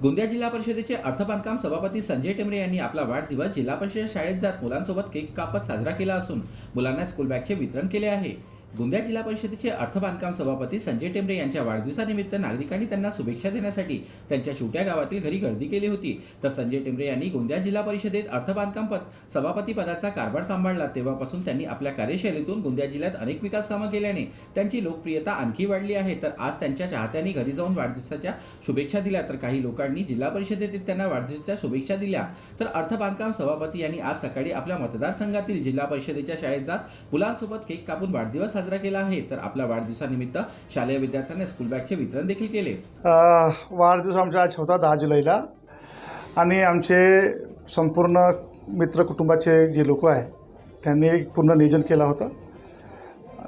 गोंदिया जिल्हा परिषदेचे अर्थबांधकाम सभापती संजय टेंबरे यांनी आपला वाढदिवस जिल्हा परिषद शाळेत जात मुलांसोबत केक कापत साजरा केला असून मुलांना स्कूल बॅगचे वितरण केले आहे। गोंदिया जिल्हा परिषदेचे अर्थबांधकाम सभापती संजय टेंबरे यांच्या वाढदिवसानिमित्त नागरिकांनी त्यांना शुभेच्छा देण्यासाठी त्यांच्या छोट्या गावातील घरी गर्दी केली होती। तर संजय टेंबरे यांनी गोंदिया जिल्हा परिषदेत अर्थबांधकाम सभापती पदाचा कारभार सांभाळला तेव्हापासून त्यांनी आपल्या कार्यशैलीतून गोंदिया जिल्ह्यात अनेक विकास कामे केल्याने त्यांची लोकप्रियता आणखी वाढली आहे। तर आज त्यांच्या चाहत्यांनी घरी जाऊन वाढदिवसाच्या शुभेच्छा दिल्या, तर काही लोकांनी जिल्हा परिषदेतील त्यांना वाढदिवसाच्या शुभेच्छा दिल्या। तर अर्थबांधकाम सभापती यांनी आज सकाळी आपल्या मतदारसंघातील जिल्हा परिषदेच्या शाळेत जात मुलांसोबत केक कापून वाढदिवस साजरा केला आहे। तर आपल्या वाढदिवसानिमित्त शालेय विद्यार्थ्यांना स्कूल बॅगचे वितरण देखील केले। वाढदिवस आमचा आज होता 10 जुलैला आणि आमचे संपूर्ण मित्र कुटुंबाचे जे लोक आहे त्यांनी एक पूर्ण नियोजन केला होता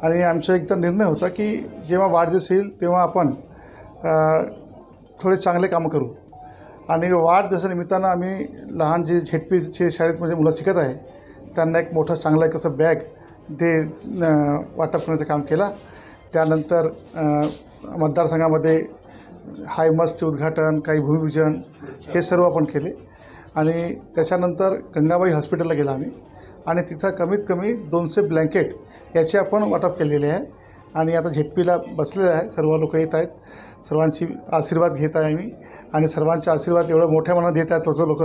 आणि आमचा एकदा निर्णय होता की जेव्हा वाढदिवस येईल तेव्हा आपण थोडे चांगले कामं करू आणि वाढदिवसानिमित्तानं आम्ही लहान जे झेडपीचे शाळेमध्ये मुलं शिकत आहे त्यांना एक मोठं चांगलं एक असं बॅग ते वाटप करण्याचं काम केला। त्यानंतर मतदारसंघामध्ये हायमसचे उद्घाटन, काही भूमिपूजन हे सर्व आपण केले आणि त्याच्यानंतर गंगाबाई हॉस्पिटलला गेला आम्ही आणि तिथं कमीत कमी 200 ब्लँकेट याचे आपण वाटप केलेले आहे आणि आता झेडपीला बसलेले आहे, सर्व लोक येत आहेत, सर्वांची आशीर्वाद घेत आहे आम्ही आणि सर्वांचे आशीर्वाद एवढं मोठ्या मनात देत आहेत लोक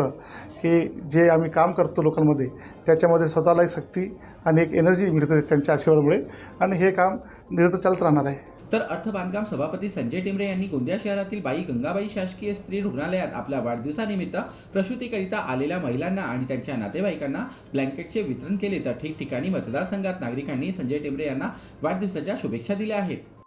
की जे आम्ही काम करतो लोकांमध्ये त्याच्यामध्ये स्वतःला एक शक्ती आणि एक एनर्जी मिळते त्यांच्या आशीर्वादामुळे आणि हे काम निरंतर चालत राहणार आहे। तर अर्थबांधकाम सभापती संजय टेंबरे यांनी गोंदिया शहरातील बाई गंगाबाई शासकीय स्त्री रुग्णालयात आपल्या वाढदिवसानिमित्त प्रसूतीकरिता आलेल्या महिलांना आणि त्यांच्या नातेवाईकांना ब्लँकेटचे वितरण केले। तर ठिकठिकाणी मतदारसंघात नागरिकांनी संजय टेंबरे यांना वाढदिवसाच्या शुभेच्छा दिल्या आहेत।